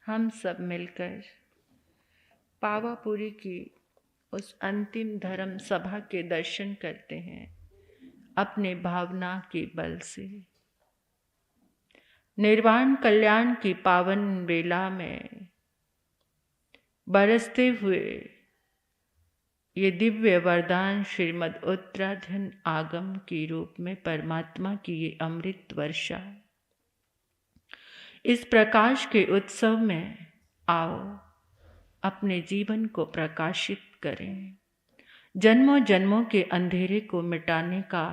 हम सब मिलकर पावापुरी की उस अंतिम धर्म सभा के दर्शन करते हैं अपने भावना के बल से। निर्वाण कल्याण की पावन बेला में बरसते हुए ये दिव्य वरदान श्रीमद् उत्तराधन आगम के रूप में परमात्मा की ये अमृत वर्षा, इस प्रकाश के उत्सव में आओ अपने जीवन को प्रकाशित करें। जन्मों जन्मों के अंधेरे को मिटाने का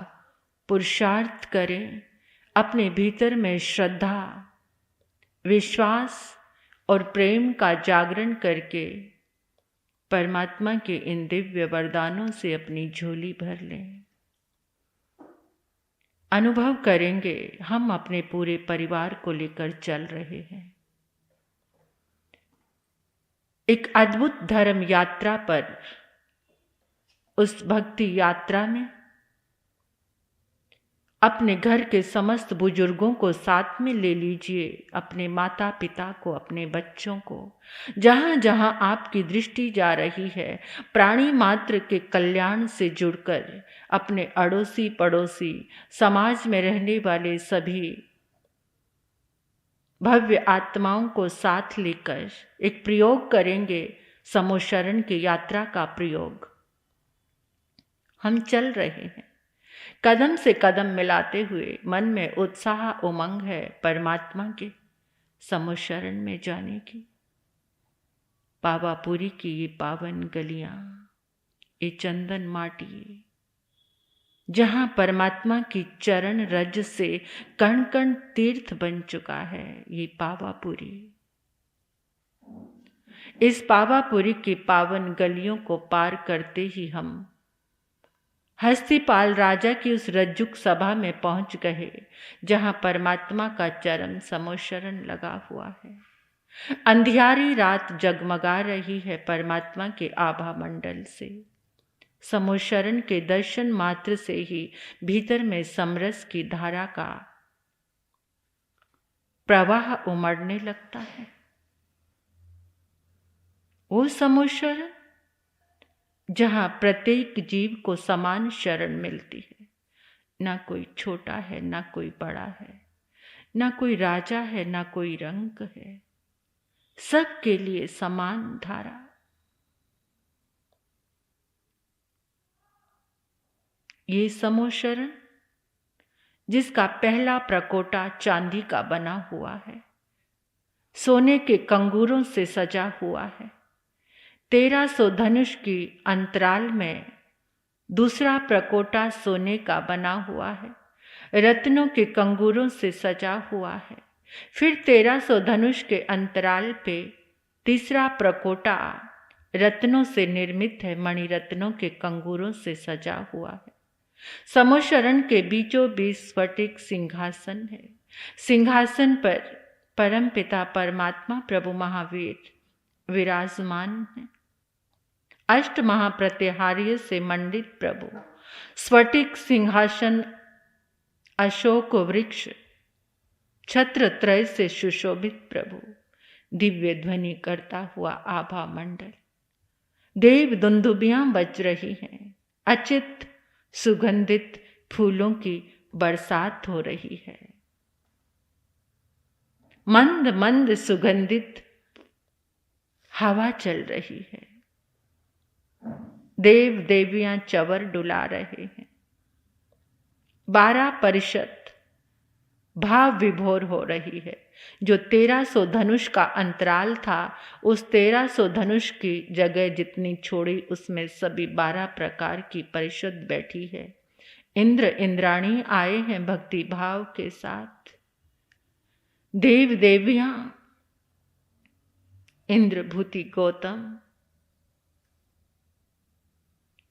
पुरुषार्थ करें। अपने भीतर में श्रद्धा, विश्वास और प्रेम का जागरण करके परमात्मा के इन दिव्य वरदानों से अपनी झोली भर लें। अनुभव करेंगे हम अपने पूरे परिवार को लेकर चल रहे हैं एक अद्भुत धर्म यात्रा पर। उस भक्ति यात्रा में अपने घर के समस्त बुजुर्गों को साथ में ले लीजिए, अपने माता पिता को, अपने बच्चों को। जहाँ जहाँ आपकी दृष्टि जा रही है, प्राणी मात्र के कल्याण से जुड़कर अपने अड़ोसी पड़ोसी, समाज में रहने वाले सभी भव्य आत्माओं को साथ लेकर एक प्रयोग करेंगे, समोशरण की यात्रा का प्रयोग। हम चल रहे हैं कदम से कदम मिलाते हुए, मन में उत्साह उमंग है परमात्मा के समोशरण में जाने की। पावापुरी की ये पावन गलियां, ये चंदन माटी, जहाँ परमात्मा की चरण रज से कण कण तीर्थ बन चुका है, ये पावापुरी। इस पावापुरी की पावन गलियों को पार करते ही हम हस्तिपाल राजा की उस रज्जुक सभा में पहुंच गए, जहां परमात्मा का चरण समोशरण लगा हुआ है। अंधियारी रात जगमगा रही है परमात्मा के आभा मंडल से। समोशरण के दर्शन मात्र से ही भीतर में समरस की धारा का प्रवाह उमड़ने लगता है। वो समोशरण जहाँ प्रत्येक जीव को समान शरण मिलती है। ना कोई छोटा है, ना कोई बड़ा है, ना कोई राजा है, ना कोई रंक है, सबके लिए समान धारा। ये समोशरण जिसका पहला प्रकोटा चांदी का बना हुआ है, सोने के कंगूरों से सजा हुआ है। 1300 धनुष की अंतराल में दूसरा प्रकोटा सोने का बना हुआ है, रत्नों के कंगूरों से सजा हुआ है। फिर 1300 धनुष के अंतराल पे तीसरा प्रकोटा रत्नों से निर्मित है, मणिरत्नों के कंगूरों से सजा हुआ है। समोशरण के बीचों बीच स्फटिक सिंहासन है। सिंहासन पर परमपिता परमात्मा प्रभु महावीर विराजमान है। अष्ट महाप्रत्यहार्य से मंडित प्रभु, स्फटिक सिंहासन, अशोक वृक्ष, छत्र त्रय से सुशोभित प्रभु, दिव्य ध्वनि करता हुआ आभा मंडल, देव दुंदुबियां बज रही हैं, अचित सुगंधित फूलों की बरसात हो रही है। मंद मंद सुगंधित हवा चल रही है। देव देवियां चवर डुला रहे हैं। 12 परिषद भाव विभोर हो रही है। जो 1300 धनुष का अंतराल था, उस 1300 धनुष की जगह जितनी छोड़ी, उसमें सभी 12 प्रकार की परिषद बैठी है। इंद्र इंद्राणी आए हैं भक्ति भाव के साथ। देव देवियां, इंद्र भूति गौतम,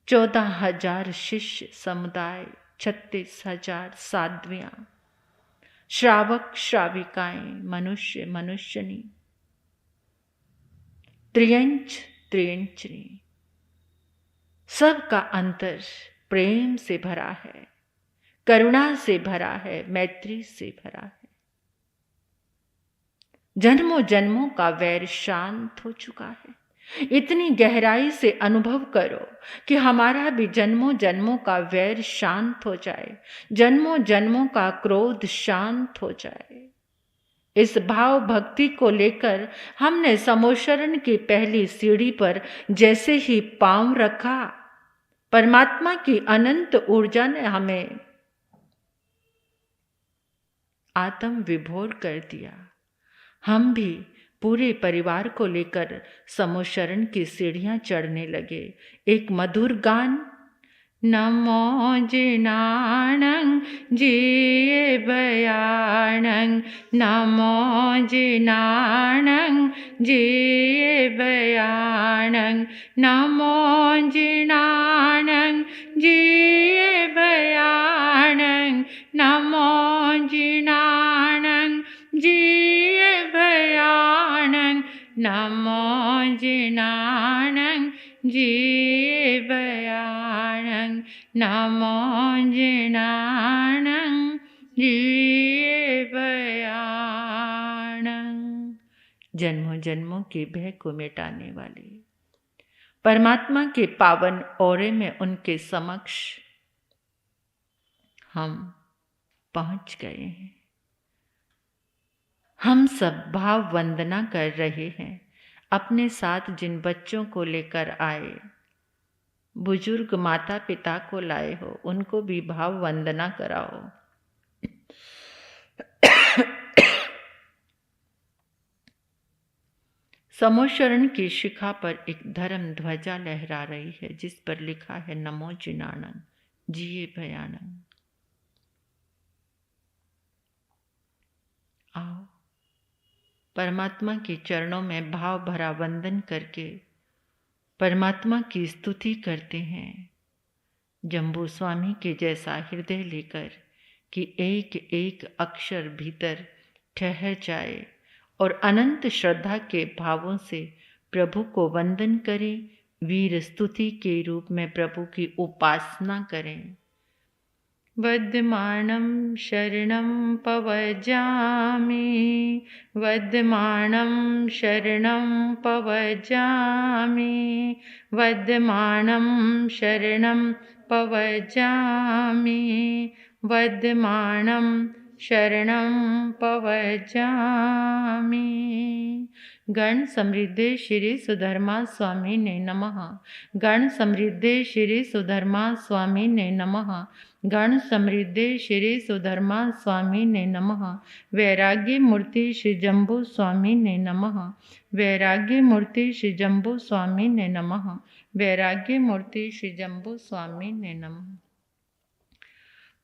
14,000 शिष्य समुदाय, 36,000 साध्वियां, श्रावक श्राविकाएं, मनुष्य मनुष्यनी, त्रियंच त्रियंचनी, सबका अंतर प्रेम से भरा है, करुणा से भरा है, मैत्री से भरा है। जन्मों जन्मों का वैर शांत हो चुका है। इतनी गहराई से अनुभव करो कि हमारा भी जन्मों जन्मों का वैर शांत हो जाए, जन्मों जन्मों का क्रोध शांत हो जाए। इस भाव भक्ति को लेकर हमने समोशरण की पहली सीढ़ी पर जैसे ही पांव रखा, परमात्मा की अनंत ऊर्जा ने हमें आत्म विभोर कर दिया। हम भी पूरे परिवार को लेकर समोशरण की सीढ़ियां चढ़ने लगे। एक मधुर गान, नमो जिनाणं जिये बयाणं, नमो जिनाणं जिये बयाणं, नमो जिनाणं जिये बयाणं, नमो जिनाणं जिये बयाणं, नमो जिनाणं जिये बयाणं, नमो जिनाणं जिये बयाणं। जन्मों जन्मों के भय को मिटाने वाले परमात्मा के पावन औरे में उनके समक्ष हम पहुंच गए हैं। हम सब भाव वंदना कर रहे हैं। अपने साथ जिन बच्चों को लेकर आए, बुजुर्ग माता पिता को लाए हो, उनको भी भाव वंदना कराओ। समोशरण की शिखा पर एक धर्म ध्वजा लहरा रही है, जिस पर लिखा है नमो जिनाणं जिये बयाणं। आओ परमात्मा के चरणों में भाव भरा वंदन करके परमात्मा की स्तुति करते हैं। जम्बू स्वामी के जैसा हृदय लेकर कि एक एक अक्षर भीतर ठहर जाए और अनंत श्रद्धा के भावों से प्रभु को वंदन करें, वीर स्तुति के रूप में प्रभु की उपासना करें। वद्यमानं शरणं पवजामि, वद्यमानं शरणं पवजामि, वद्यमानं शरणं पवजामि, वद्यमानं शरणं पवजामि। गण समृद्धे श्री सुधर्मा स्वामी ने नमः। गण समृद्धे श्री सुधर्मा स्वामी ने नमः। गण समृद्धे श्री सुधर्मा स्वामी ने नमः। वैराग्य मूर्ति श्री जम्बू स्वामी ने नमः। वैराग्य मूर्ति श्री जम्बू स्वामी ने नमः। वैराग्य मूर्ति श्री जम्बू स्वामी ने नमः।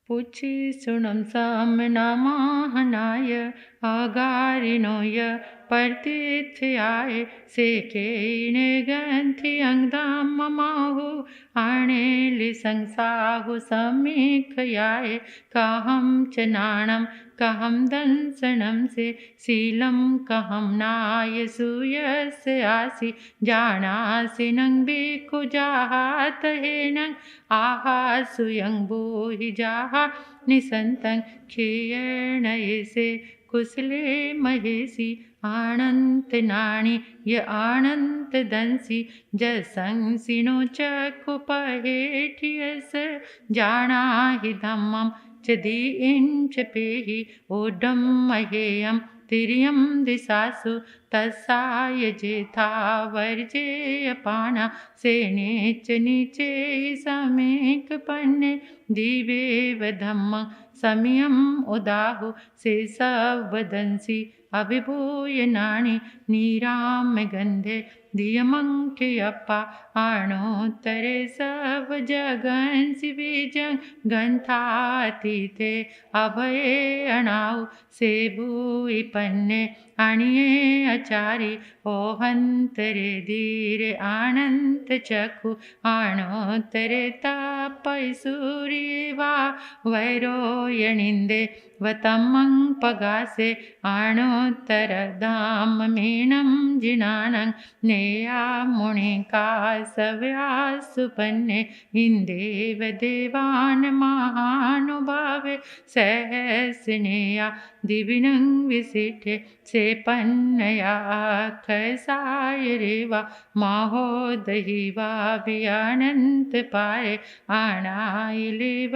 पुछि सुणं सामनामाहनाय आगारिणोय पर्तिथ्याय सेकेने गंथि अंगदाम ममाहु आणेलि संसाहु समीखयाय कहम च नाणं कहम दंसनं से शीलं कहम नाय सूयस्य आसि जानासि नं भिक्खु जाहात हेनं आहा सुयं बोहि जाहा निसंतं खियेण ऐसे कुशले महेशी आनंत नाणी य आनंत दंसी जसंसिनो चकुपहेठियस जाना हि धम्मं च दींच पेहि ओडम महेयं तिर्यं दिशासु तस्साय जेथा वर्जेय पाना सेने च नीचे समेक पन्ने दिवेव धम्मं समयं उदाहु से सवदंसी अभिभूय नाणी नीराम गंधे दियमंख्यप्पा आणोत्तरे सव जगंसि बीजं गंथातीते अभये अणाउ से भूइ पन्ने अणिये अचारी ओहंतरे धीरे आनंत चखु आणोत्तरे तापय सूर्य वा वैरोयणिंदे वतमं पगासे आणोत्तर धाम मीणं जिनानं नेया मुनिका सव्या सुपन्ने इंदेव देवान महानुभावे सहस्नेया दिविनं विसिठे से पन्नया खसाय रेवा महोदहिवा अनंत पाए आणाइलेव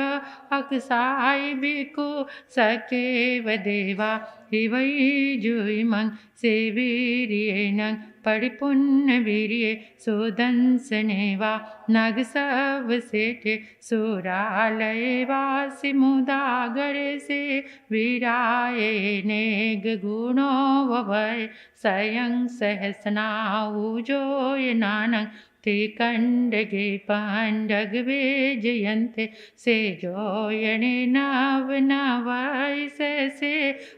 अकसाय बिको सकेव देवा हिवई जुईमं सेवीरियेनं परिपुण्य वीर्ये सुदंसनेवा नगसव सेठे सुरालयवासि मुदागरे से वीराये नेग गुणो ववय स्वयं सहस्नाऊजोय नानं ते कंडगे पांडगवे जयन्ते से जोयणे नव नवाय से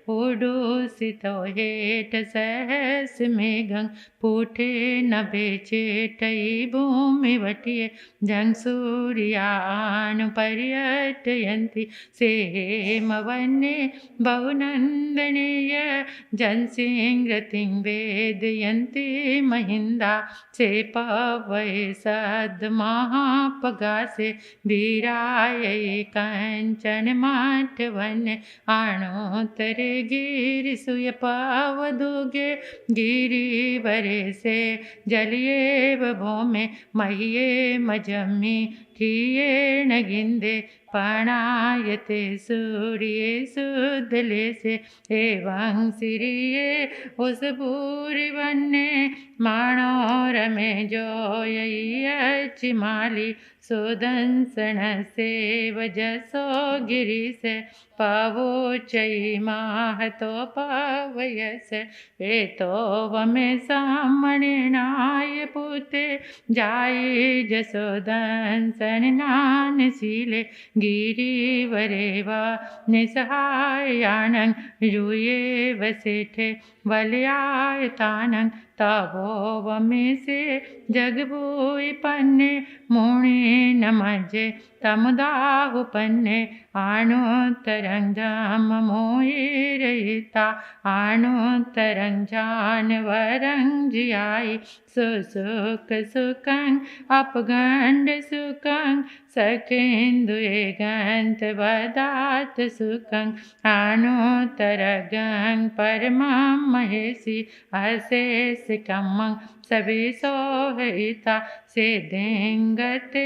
उडूसितो हेट सहस मेघं पूठे न बेचेटई भूमि वटिये जंग सूर्यान पर्यटयन्ति से हेमवन्ये बहुनन्दनीय जनसिंहतिं वेदयन्ति महिन्दा से पवये सद्महापगासे वीराय कंचन माठवन्य आणोत्तरे गिरिसुय पवदुगे गिरिवरे से जलिएव भौमे मह्ये मजम्मी किये न गिंदे पणायते सूर्ये सुदले से एवं सिरिये उस भूरि वन्ने माणोरमे जोयचिमाली सुदंसन से वजसो गिरि से पवोचई महतो पवयस एतो वमे सामणिनाय पुते जाय जसोदंसन नानशीले गिरिवरेवा निसहायानं यूये वसेठे वलयायतानं तवो वमे से जगभूय पन्ने मुनि नमजे तमुदाहु पन्ने आणोत्तरं धाम मोहिरहिता आणोत्तरं जानवरं जियाय सुसुख सुखं अपगंड सुखं सखेन्दुये गंत वदात सुखं आणोत्तरगं परमं महेशि अशेष कमं सभी सोहिता से देंगते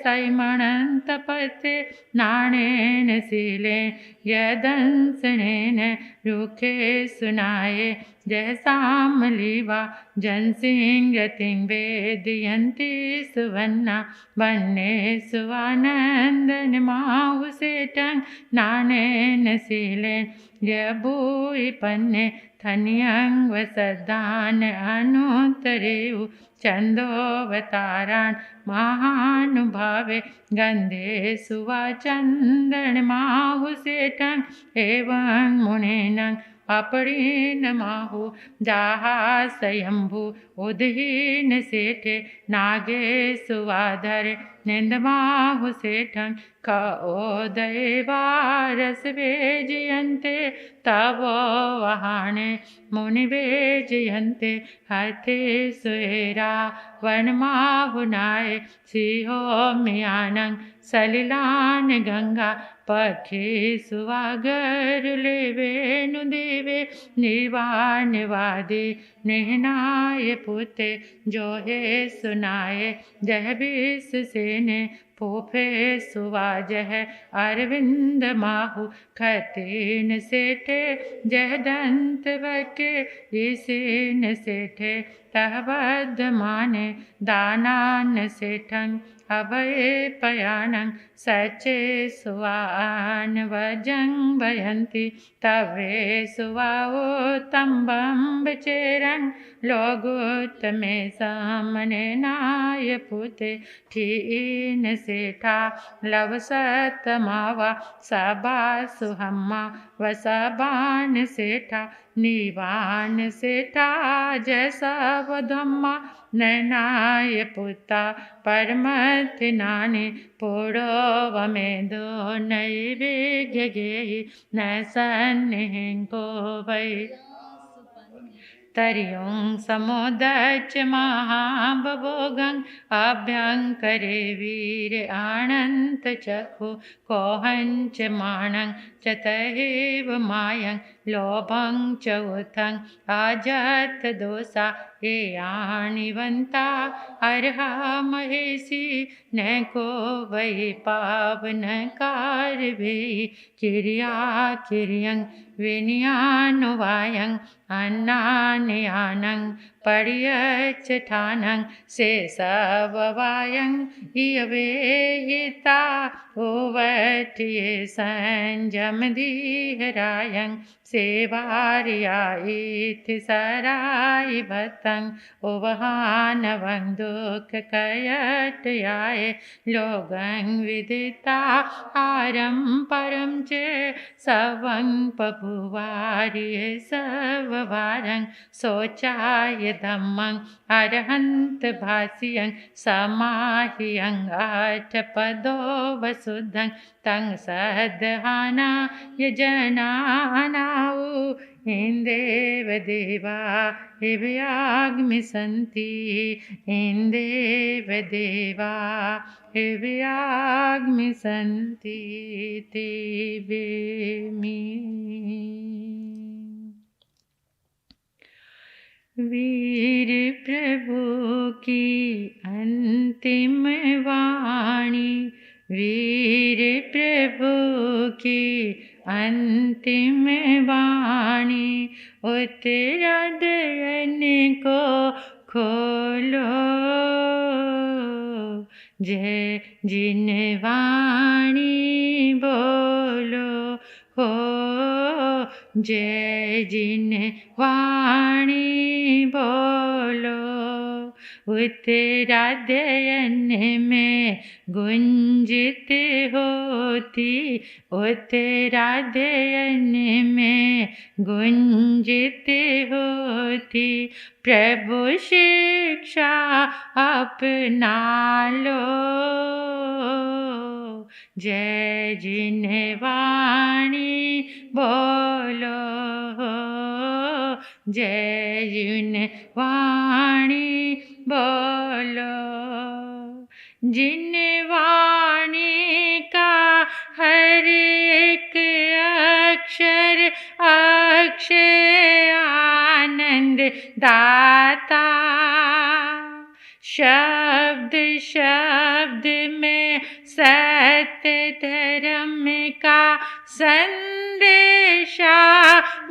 सैमणंत पते नाणेन सीले यदंसनेन रुखे सुनाये जयसामलीवा जनसिंहतिं वेदयन्ति सुवन्ना वन्ने सुवानन्दन माहुसेटं नाणेन सीलेन यभूय पन्ने धन्यं वसदान अनुत्तरेउ चंदोवतारान् महानुभावे गंधे सुवाचंदन माहुसेठं एवं मुनेनं अपरीन माहु जाहा स्वयंभू उदहीन सेठे नागे सुवाधर निंदमाहु सेठं कओदयवारस वेजयन्ते तवो वहाने मुनि वेजयन्ते हते सुएरा वनमाहुनाय सिंहो मियानं सलिलान गंगा पखे सुवागर लेवेनु देवे निर्वाणवादे निहनाय पुते जो हे सुनाय जह बीस सेने पोफे सुवाजह अरविंद माहु खतेन सेठे जह दंत वके इसेन सेठे तहबद्ध माने दानान सेठं अभय पयानं सचे सुवान वजं वयन्ति तवे सुवाओ तंबं चेरं लोगोत्तमे सामने नाय पुते ठीन सेठा लवसत मावा सबा सुहम्मा वसबान सेठा निवान सेठा जैसा धम्मा नैनाय पुता परमथ नानी पोड़ो में दो नैवेद्य गे न सन्निको वै तरियों समुदच महाबभोगं अभ्यंकरे वीर आनंत चखु कोहंच माणं चतहिव मायं लोभं चौथं आजत दोषा ये आणिवंता अर्हा महेशी न को वै पावन कारवे किरिया किरियं विनयानुवायं अन्नान्यानं पर्यचठानं शेषववायं इयवेहिता ओवट्ये संजमदीहरायं सेवार्यायिथ सराय भतं उवहानवं दुःखकयटयाय लोगं विदिता हारं परं च सवं पपुवार्य सववारं सोचाय धम्मं अरहन्त भाष्यं समाह्यं आठपदो वसुद्धं तं सदहाना यजनानाउ इंदेव देवा हिव्याग्मिसन्ति इंदेव देवा हिव्याग्मिसन्ति तेवेमि वीर प्रभु की अंतिम वाणी वीर प्रभु की अंतिम वाणी उत्तरा दयन को खोलो जय जिन वाणी बोलो हो जय जिन वाणी बोलो उत्तरा दयन में गुंजित होती उत्तरा दयन में गुंजित होती प्रभु शिक्षा अपना लो जय जिन वाणी बोलो जय जिन वाणी बोलो जिन वाणी का हर एक अक्षर अक्षय आनंद दाता शब्द शब्द में सत्य धर्म का संदेशा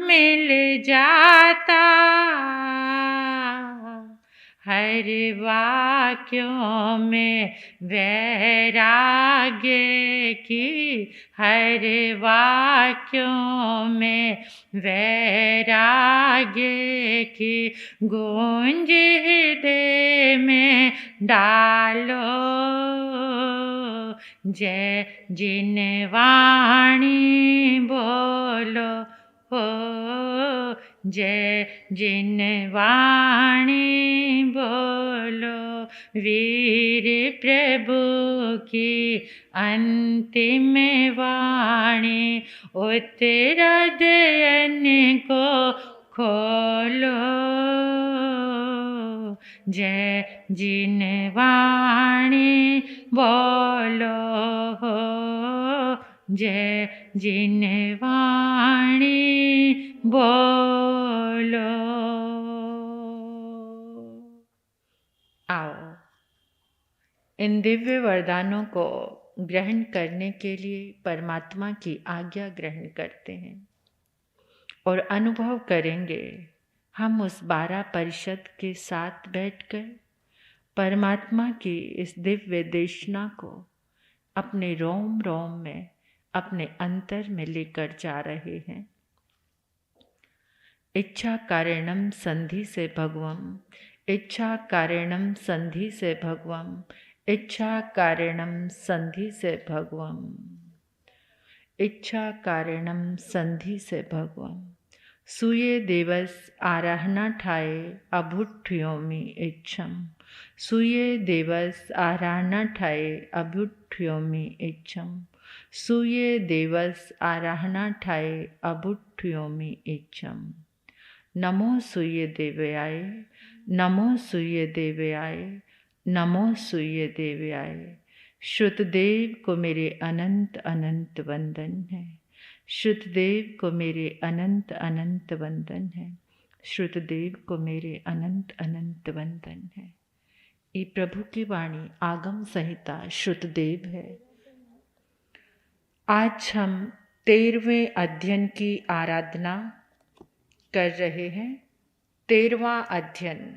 मिल जाता हर वाक्यों में वैराग्य की हर वाक्यों में वैराग्य की गूंज हृदय में डालो जय जिन वाणी बोलो हो जय जिन वाणी बोलो वीर प्रभु की अंतिम वाणी उत्तरा दयन को खोलो जय जिन वाणी बोलो हो जय जिन वाणी बोलो। आओ इन दिव्य वरदानों को ग्रहण करने के लिए परमात्मा की आज्ञा ग्रहण करते हैं और अनुभव करेंगे हम उस 12 परिषद के साथ बैठकर परमात्मा की इस दिव्य देशना को अपने रोम रोम में अपने अंतर में लेकर जा रहे हैं। इच्छा कारणम संधि से भगवम इच्छा कारणम संधि से भगवम इच्छा कारणम संधि से भगवम इच्छा कारणम संधि से भगवम सूये देवस आराहना ठाए अभुठ्योमि इच्छम। सूये देवस आराहना ठाए अभुठ्योमि इच्छम। सूये देवस आराहना ठाए अभुठ्योमि इच्छम। नमो सूये देवयाय, नमो सूये देवयाय, नमो सूये देवयाय। श्रुतदेव को मेरे अनंत अनंत वंदन है। श्रुतदेव को मेरे अनंत अनंत वंदन है। श्रुतदेव को मेरे अनंत अनंत वंदन है। ये प्रभु की वाणी आगम संहिता श्रुतदेव है। आज हम 13वें अध्ययन की आराधना कर रहे हैं। 13वां अध्ययन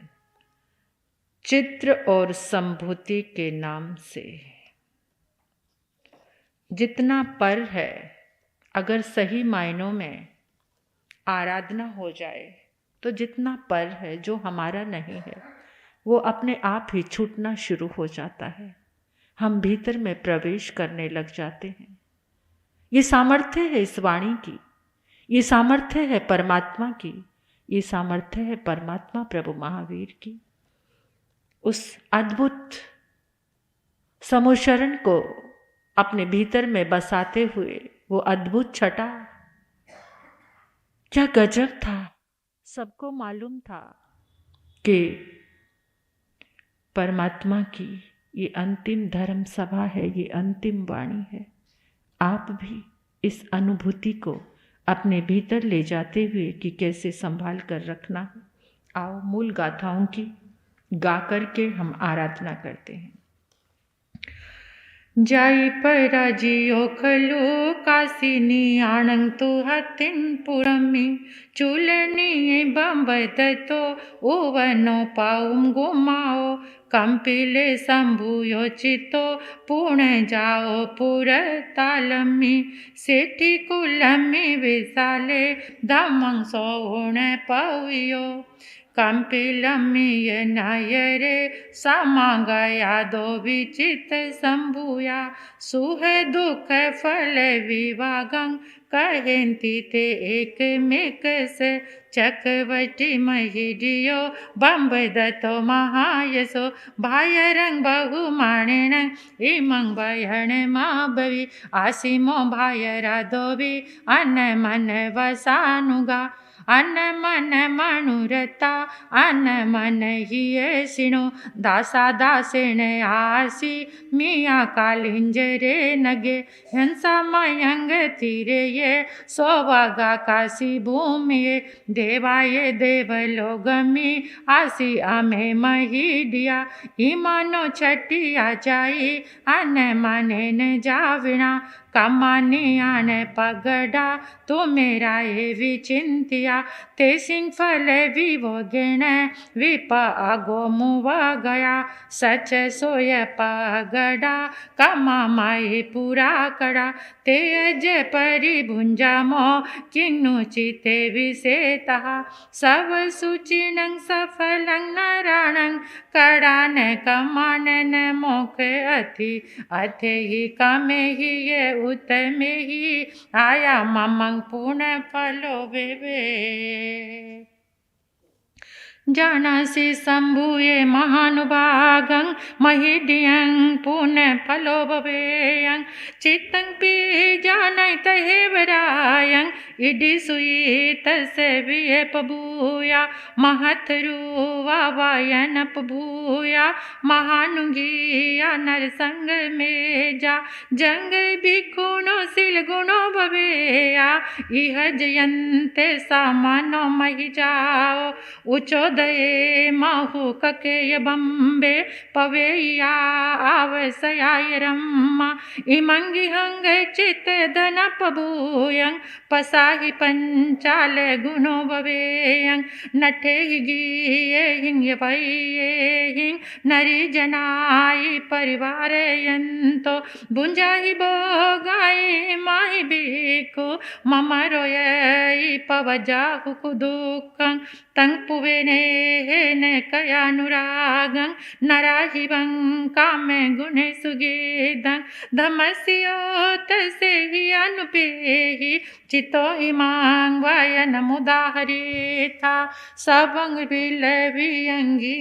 चित्र और संभूति के नाम से। जितना पर है, अगर सही मायनों में आराधना हो जाए तो जितना पर है जो हमारा नहीं है वो अपने आप ही छूटना शुरू हो जाता है। हम भीतर में प्रवेश करने लग जाते हैं। ये सामर्थ्य है इस वाणी की, ये सामर्थ्य है परमात्मा की, ये सामर्थ्य है परमात्मा प्रभु महावीर की। उस अद्भुत समोशरण को अपने भीतर में बसाते हुए वो अद्भुत छटा क्या गजब था। सबको मालूम था कि परमात्मा की ये अंतिम धर्म सभा है, ये अंतिम वाणी है। आप भी इस अनुभूति को अपने भीतर ले जाते हुए कि कैसे संभाल कर रखना है। आओ मूल गाथाओं की गा करके हम आराधना करते हैं। जाई पराजियो खलु कासिनी आणंग तु हतिन पुरमी चूलनी बंबदतो उवनो पाउम गुमाओ कंपिले संभूयो चितो पुणे जाओ पुर तालमी सेठी कुलमी विसाले दमंग सोण पवियो कंपिलमीय नायरे समागया दो विचित संभूया सुह दुख फल विवागं कहेंती ते एक मेक से चकवटी महिडियो बंबदतो महायसो भायरंग बहुमाणेन इमंग भयण माभवी आसिमो भायरा दोबी अन मन वसानुगा अन मन मनुरता अन मन ही सिणो दासा दासेण आसी मिया कालिंजरे नगे हंसा मयंग तीरे ये सोवागा काशी भूमि देवाये देवलोगमी आसी आमे महिडिया इमानो छटिया जाई अन मने न जाविना कमानी आने पगड़ा तो मेरा ये विचिंतिया ते सिंह फल विवो गिण विप आगो मुवा गया सच सोय पगड़ा कमा माए पूरा कड़ा ते अज परि भुंजा मो किन्नु चिते विसेता सब सुचिनं सफलं नारायणं कड़ान कमान मोख अति अथे ही कमे ही ये उत्तमे ही आया ममंग पुण्य फलो वेवे जानासि शंभुये महानुभागं महिडियं पुण्य फलो भवेयं चित्तं पी जानय तहेवरायं इडि सुई तसे विये पभूया महतरुवा वायन पभूया महानुगिया नरसंग में जा जंग भिखुनो सिल गुणो भवेया इह जयन्ते सामानो महि जाओ उचो दये माहु कके बम्बे पवेया आवसयाय रम्मा इमंगी हंग चित धन पभूयं पसाहि पंचाल गुणो भवेयं नठे गिये हिंग भये हिंग नरी जनाई परिवार यंतो बुंजाहि भोगाई माहि भिखु मम रोयई पवजाहु दुःखं तं पुवेने हेन कयानुरागं नराहिवं कामे गुणे सुगेदं धमस्यो तसे हि अनुपेहि चितो इमां वयन मुदाहरेथा सबं विलवियंगियं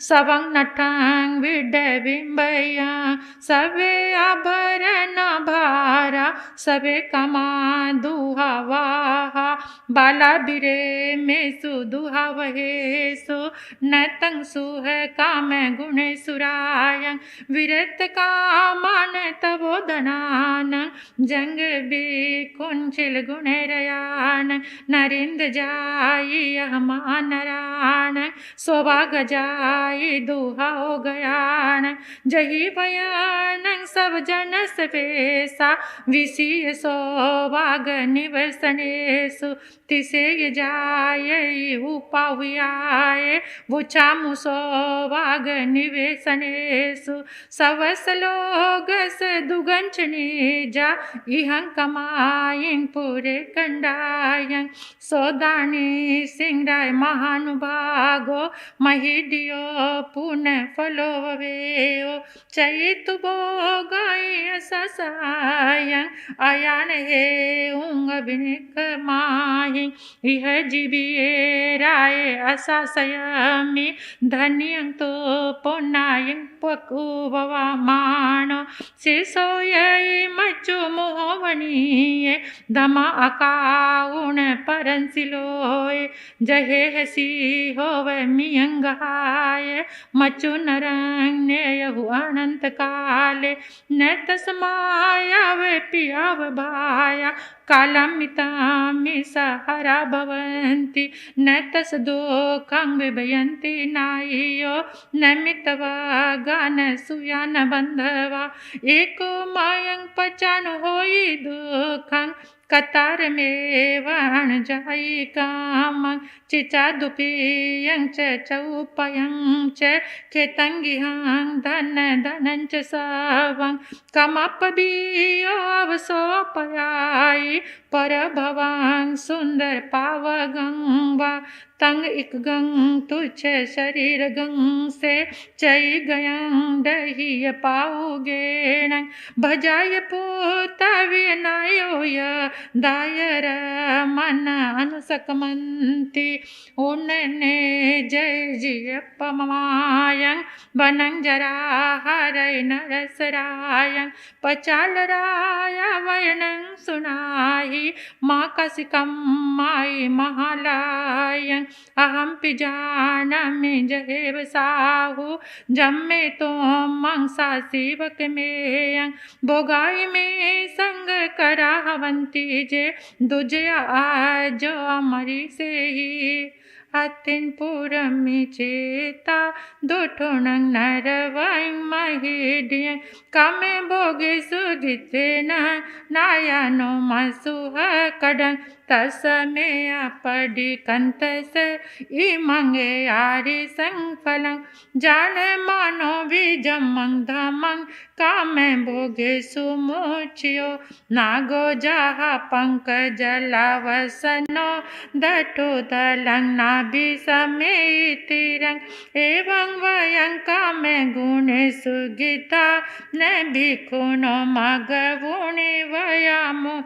सबं नटं विडबिंबयं सबे आभरण भारा सबे कमा दुहावाहा बाला बिरे मेसु दुहावहेसु नतं सुह काम गुणे सुरायं विरत कामान तबोधनान जंग बे कुंचिल गुणे रयान नरिंद जाई अहमानरान सौभाग जाई दुहा हो गयान जही बयान सब जन सवेसा विसी सौभाग निवसनेसु तिसे जाय उपाहुयाय वो चामु सौभाग निवेसनेसु सवस लोगस दुगंचने जा इहं कमायं पुरे कंडायं सोदानी सिंगराय महानुभागो महिडियो पुनः फलो वेओ चैतु भोगाय ससायं आयान हे उंग बिनिक माहि इह जीविये राय असासयमि धन्यं तो पुनायं पकुबवा मानो सिसोयै मचु मोहवनीये धमा अकाउन परंसिलोय जहे हसी होवे मियंगाय मचु नरंग नेयहु अनंत काले न तस्मायावे पियाव भाया कालमितामि सहरा भवन्ति न तस दुःखं विभयन्ति नायो न मितवा गान सुयान बंधवा एको मायं पचान होई दुःखं कतार में वण जाई कामं चिचा दुपियं च चौपयं च केतंगिहं धन धनं च सवं कमपबियो अवसोपयाई पर भवां सुंदर पावगं वा तंग इक गंग तुच्छ शरीर गंग से चई गयं दहिय पाओगे भजाय पोतावे नायोय दायर मन अनुसकमंती उन्ने जय जिय पमायं बनंग जरा हरय नरसरायं पचाल राया वयनं सुनाहि माँ कसिकम माई महालायं अहम पिजानमि जहेव साहु जम्मे तो मंसा सेवक में भोगाई में संग करावंती जे दुजया आज अमरी से ही अतिन पुरमि चेता दुठुणं नरवं महिडियं कामे भोगे सुदिते न नायानो मसुह कडं तसमेया पड़ी कंतस इमंगे आरि संफलं जाने मानो विजमं धमं कामे भोगे सुमुच्यो नागो जहा पंकज लावसनो दटो दलं नाभिसमेतिरं एवं वयं कामे गुणे सुगीता न भिखुनो मगवुणे वयामो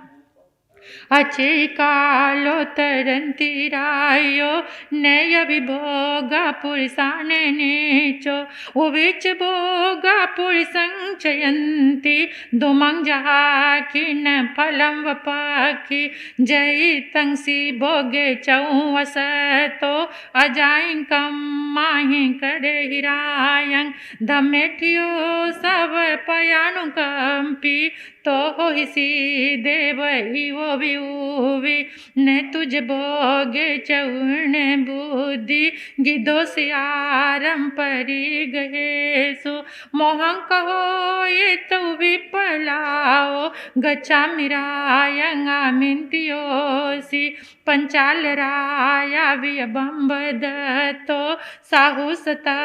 अच्छे कालो तरंती रायो नय विभोगा पुरुषाने नीचो उविच भोगा पुरुषं चयंती दुमंग जहा किन फलम वपाखी जय तंसी भोगे चौवसतो अजाइं कम माहि करे हिरायं धमेठियो सब पयानु कंपी तो होइसी देव इवो विउवी ने तुझ भोगे चौने बुद्धि गिदो सियारम परी गहेसु मोहं कहो ये तो विपलाओ गच्छा मिरायंगा मिंतियोसी पंचाल राया वियबंबदतो साहुसता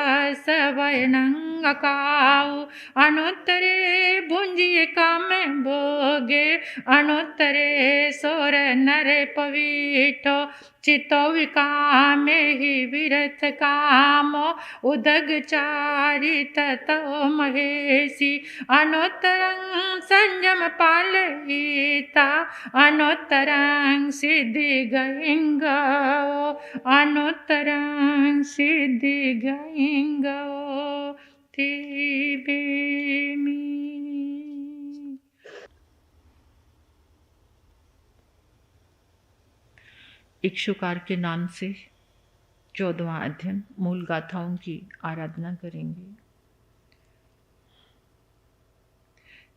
सवयनं अकाउ अनुत्तरे भुंजिए कामे भोगे अनुत्तरे सोर नर पविठो चितो विकामे हि विरथ कामो उदग चारित तो महेशी अनोत्तरं संयम पालयिता अनोत्तरं सिद्धि गईंगो अनोत्तरं सिद्धि गईंगो तिबेमी। इक्षुकार के नाम से 14वां अध्ययन मूल गाथाओं की आराधना करेंगे।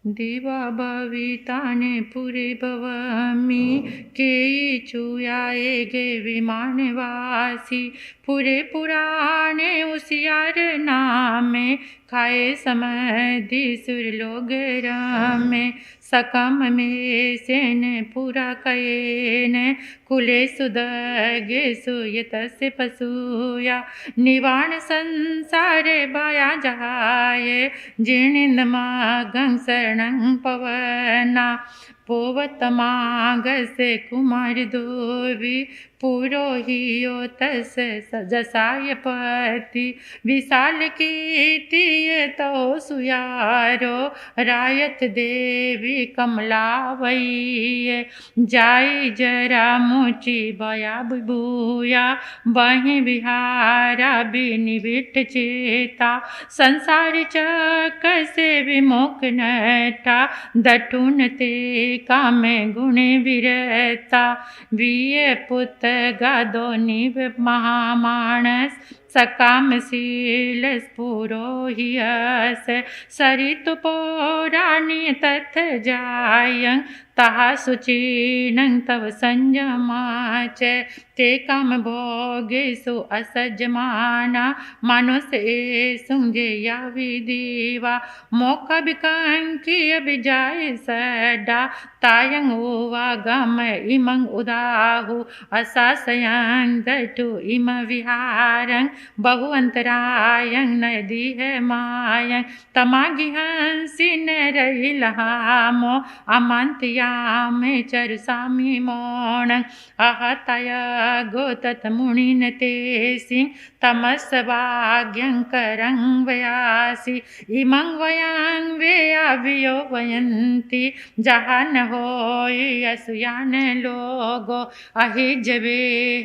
देवा भविताने पुरे भवमी के चुयाए गे विमानवासी पुरे पुराने उसियार नामे खाए समधि सुरलोग रामे सकम में सेन पुरा कयेन कुले सुदगे सुयत से पसूया निवाण संसारे बाया जहाये जीर्णिंद मागं शरणं पवना पोवत मागसे कुमार दोवी पुरोहियो तस सजसाय पति विशाल कीर्ति तो सुयारो रायत देवी कमलावई जाई जरा मुची बया बुया बहि बिहारा बिनिविट चेता संसार चक से विमुख नटा दटुन ते कामे गुणे विरता विय पुत गादो निव महामानस सकामशील स्फुरोहियस सरित पौराणी तथ जायं तहा सुचीनं तव संयमाच ते काम भोगेषु असजमाना मनुष्य सुंगे या विदीवा मोख बिकंकी अभिजाय सडा तायं ओवागम इमं उदाहु असासयं दटु इम विहारं बहुअंतरायं नदी है मायं तमागी हंसी न रही लहामो अमंतिया में चरुसामी मोण अहतय गोतत मुनिन ते सिंह तमस भाग्यं करं वयासी इमं वयं वेयावियो वयन्ति जहान होय असुयान लोगो अहिजवे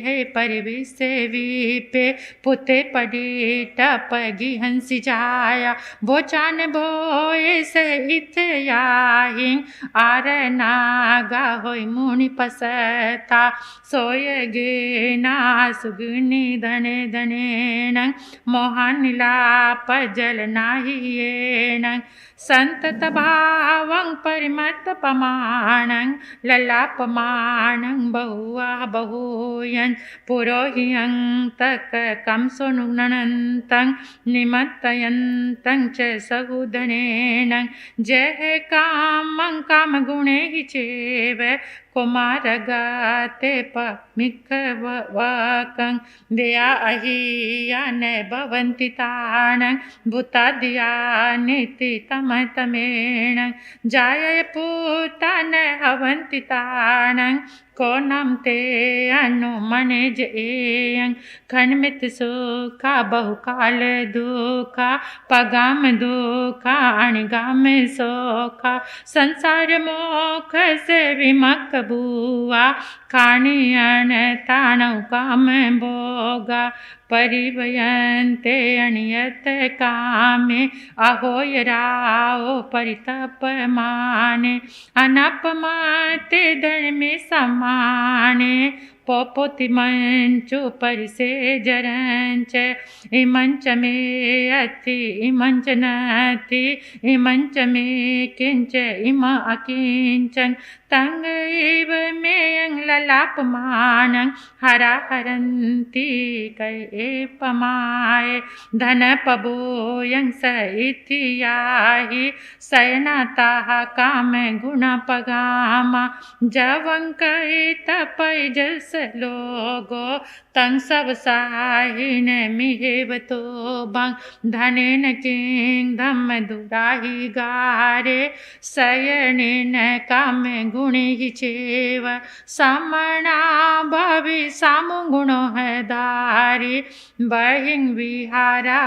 है परिविसे विपे पुते पड़ी टपगी हंसी जाया बोचान बोए से इत याहिं आर नागा होय मुनि पसता सोय गे ना सुगुनि धने धनेन मोहनिलाप जल नाहियेन संतत भावं परिमत पमानं ललापमानं बहुआ बहुयन् पुरोहियं तक कं सुनुनन्तं निमत्तयन्तं च सहुदनेन जय कामं कामगुणे हि चेव कुमार गाते पमिक वाकं दया अहिया न भवन्ति तानं भूतादिया नीति तमतमेण जाय पूता न हवन्ति तानं को नाम ते अनुमनेज एयं खन्मित सुखा बहुकाल दुखा पगाम दुखा अणिगाम सोखा संसार मोख से विमक बुआ खाणियन ताणव काम भोगा परिवयन्ते अनियत कामे अहोय राओ परितपमाने अनपमाते धर्मे समाने पोपोति मंचु परिसे जरंच इमंच में अति इमंच नति इमंच में किंच इम अकिंचन तंग इव में ललापमानं हरा हरन्ति कै पमाय धन पबोयं स इति याहि सयनताः काम गुण पगामा जवं कै तपै जस लोगो तं सब साहिन मिहेव तो भंग धनेन किंगधम दुराही गारे सयनेन काम गुणी चेव समणा भवि सामुगुणो है धारी बहिं विहारा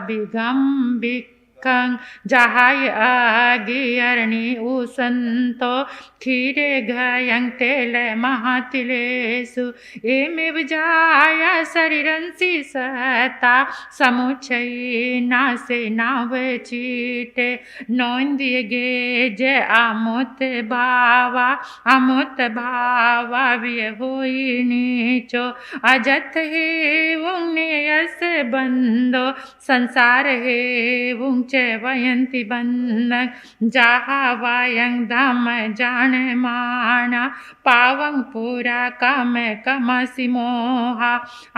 बिगम्बिक जहाय आगियरणी उसंतो खीरे घयं तेल महातिलेसु एमेव जाया शरीरंसि सता समुच्चयी नासे नावचीटे नोंदिये गे जय अमुत भावा विय होई नीचो अजत हे वुंगनेयस बंदो संसार हे वुंग वयंती बंधन जहा वायं धाम जान माना पावं पुरा काम कमसि मोहा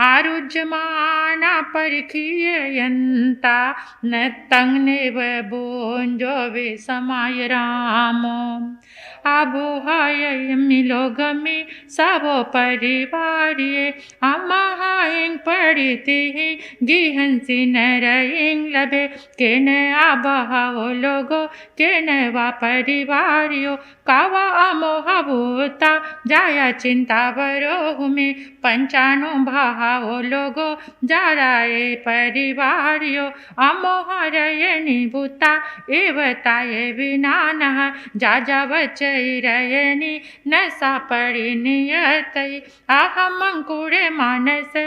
आरुज्यमाना परिखीययन्ता न तं नेव भुञ्जो वे समाय रामो आबोहाय मिलोगमि सबो परिवारिये अमहायं पड़िति गिहंसि नरयं लभे केन आबहावो लोगो केन वा परिवारियो कावा अमोहा भूता जाया चिंता बरो में पंचानो भावो लोगो जाराए परिवारियो अमोहा रयनि भूता एवताये विनानः जाजा वचई रयनि न सा परि नियतई अहमंकुरे मानस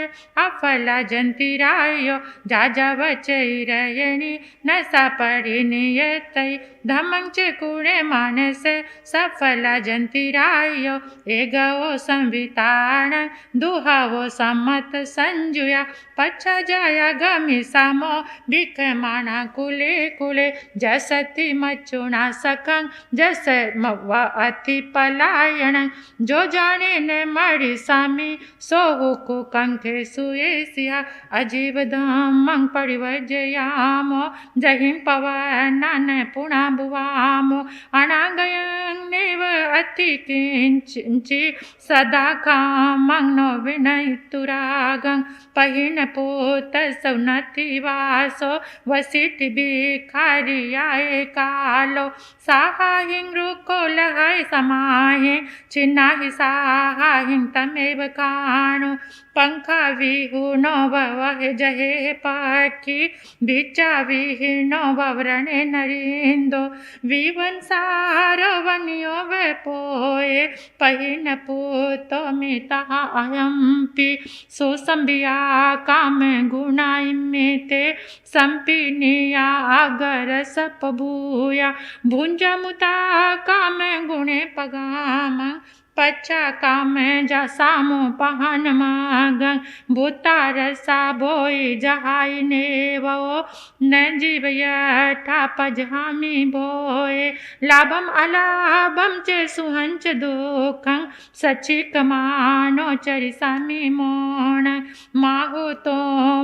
अफला जंतिरायो जाजा वचई रयनि न सा परि नियतई धमं च कुरे मानस सफला जंतिरायो एगवो संवितान दुहावो सम्मत संजुया पच्छा जाया गमि सामो भिख माना कुले कुले जसति मचुना सकं जस मवा अति पलायन जो जाने ने मरि सामी सोहु कुकंखे सुएसिया अजीव धम्मं परिवर्जयामो जहिं पवनन पुना भुवामो अनागयं नेव अति किंचिंचि सदा कामं नो विनयितुरागं पहिन पोत सौनति वासो वसिति भिखारियाय कालो साहिं रुको लहै समाहे चिन्नाहि साहिं तमेव काणो पंखा विहुनो वह जहे पाखी बिचा विहीनो वव्रणे नरिंदो विवंसारो वन्यो वे पोए पहिन पूतो मिता अयंपि सुसंबिया काम गुणाई मिते संपिनिया अगर सप भूया भुंजा मुता काम गुणे पगाम पच्चा काम जा सामो पहन मागं भूतारसा बोई जहाई नेवो न जीव यथा पजहामि भोए लाभम अलाभम च सुहंच दुखं सचिक मानो चरिसामि मोण माहु तो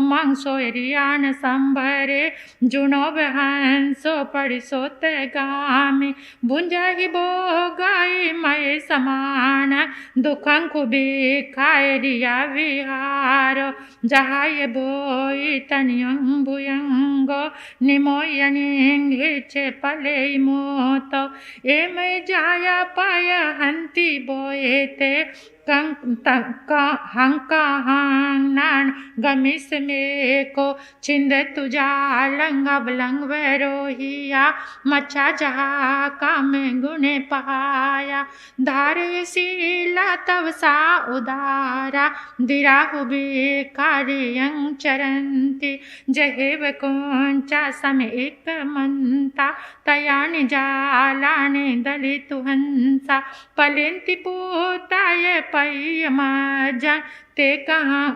मंसो रियान संभरे जुनो बहंसो पड़िसोत गामि भुंजहि भोगाई मय समान दुखं कुबी खायरिया विहारो जहाय बोई तनियं भुयंगो निमोयनिं हिचे पले मोतो एमे जाया पाय हंति बोएते हंका हांगनान गमिस मेको छिंद तुजा लंग बलंग वरोहिया मच्छा जहा काम गुणे पहाया धारे शीला तव सा उदारा दिराहु भिखारियं चरन्ति जहेव कोंचा समेक मंता तयानि जालानि दलितुहंसा पलिंति पूताय पय मजा ते कहाँ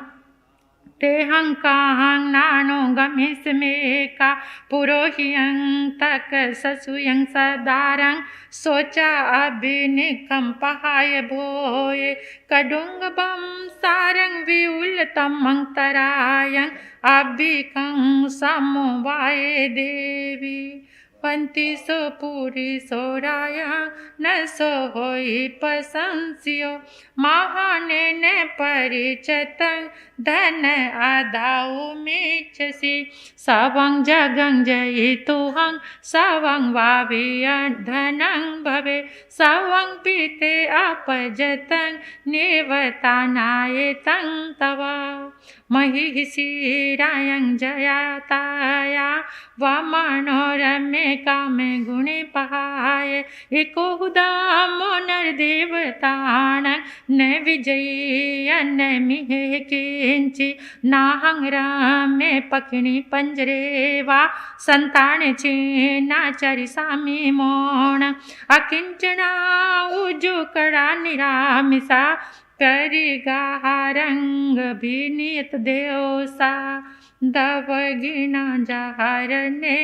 ते हंकाहं नानो गमिस मेका पुरोहियं तक ससुयं सदारं सोचा अभिनिकं पहाय भोये कडुंग बम सारं विउलतमं तरायं अभिकं समवाये देवी पंथी सो पूरी सोराया न सो होई प्रशंसियो महाने ने परिचतंग धन आदाऊ मीचसी सवं जगं जयितुहं सवं वावियं धनं भवे सवं पीते अपजतं निवतानाय तं तवा महिषीरायं जयाताया वमनोरमे कामे गुणे पहाय एको हुदामो नरदेवतान न विजयी न मिहे किंचि नाहं रामे पकिणी पंजरे वा संतान चेनाचरि सामी मोण अकिंचना उजुकड़ा निरामिसा करिगारंग विनियत देवसा दवगिना जहारने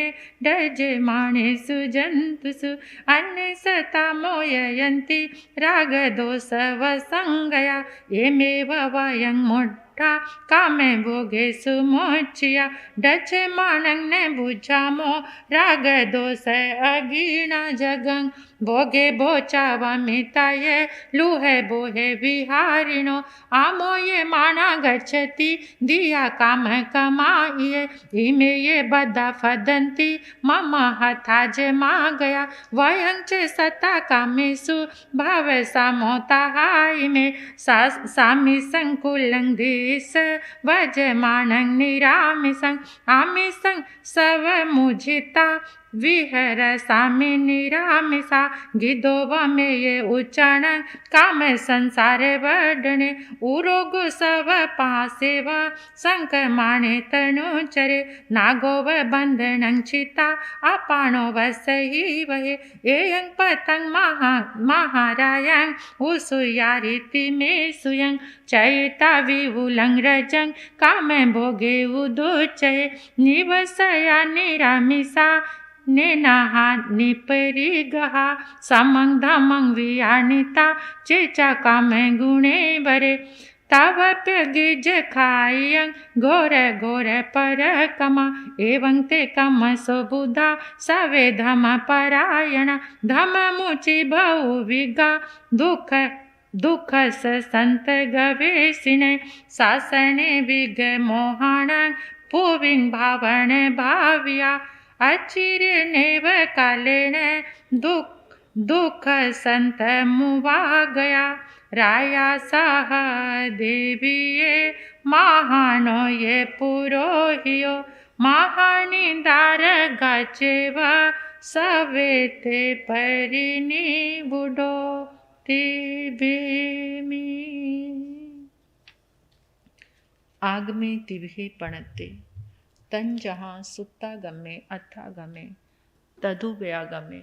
डज माणे सुजंतुसु अन्य सता मोययंती राग दोष वसंगया एमेव वयं मोठा कामे भोगे सुमोचिया डच मानंग ने बुझामो राग दोष अगीना जगं भोगे भोचा वमिताये लुहे बोहे विहारिणो आमो ये माना गच्छति दिया काम कमाइये इमे ये बदा फदंती मम हथाज मा गया वयं च सता कामेषु भाव सामोताहाय में सामी संकुलं दिस वजमानं निरामिसं आमिसं सव मुझिता विहर सामी निरामिसा गिदो वमे ये उच्चारण काम संसार वर्धने उरोग सव पासेव संक माणे तनु चरे नागो व बंधनं चिता अपाणो व सही वहे एयं पतंग महारायं उसुयारिति में सुयं चैता विहुलं रजं काम भोगे उदुचये निवसया निरामिसा नेनाहा निपरिगहा समं धमं वियानिता चेचा कामे गुणे वरे तावप्यगिज खायं घोर घोर पर कमा एवं ते कम सो बुधा सवे धम परायण धम मुचि बहु विगा दुख दुख संत गवेशिने सासने विग मोहण पुविंग भावण भाव्या अचिर नेव कालेण दुख संत मुवा गया राया साह देवीये महानो ये पुरोहियो महानिदार गचेव सवेते परिनी बुडो तिभेमी आग में तिभे पणते तन जहाँ सुप्ता गमे अथा गमे तदु गया गमे।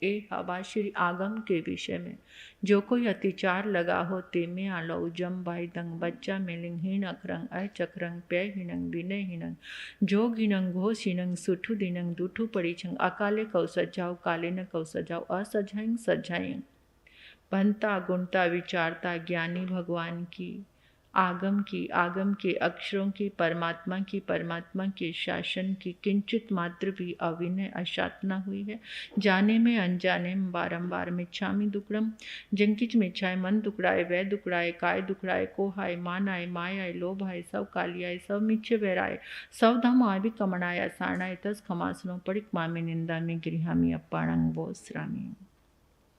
ए हवा श्री आगम के विषय में जो कोई अतिचार लगा हो तेमे आलो जम भाई दंग बच्चा मेलिंग हीन अखरंग अचक्रंग प्य हिनंग विनय हिनंग जोग हिनंग घोष हिनंग सुठु दिनंग दुठु पड़ी छंग अकाले कौ सजाओ काले न कौ सजाओ असजाएंग सजाएंग बनता गुणता विचारता ज्ञानी भगवान की आगम के अक्षरों की परमात्मा के शासन की किंचित मात्र भी अविनय अशातना हुई है। जाने में अनजाने में बारंबार मिच्छामी दुक्कड़म जंकिच मिच्छाए मन दुकड़ाए वह दुकड़ाए काय दुकड़ाए कोहाय मानाए मायाए लोभाए सब कालियाए सब मिच्छे वैराए सब धम आय भी कमणाया साणाए तस खमासनो पड़िक मामे निंदा में गृहामी अप्पाणंग वो श्रामी।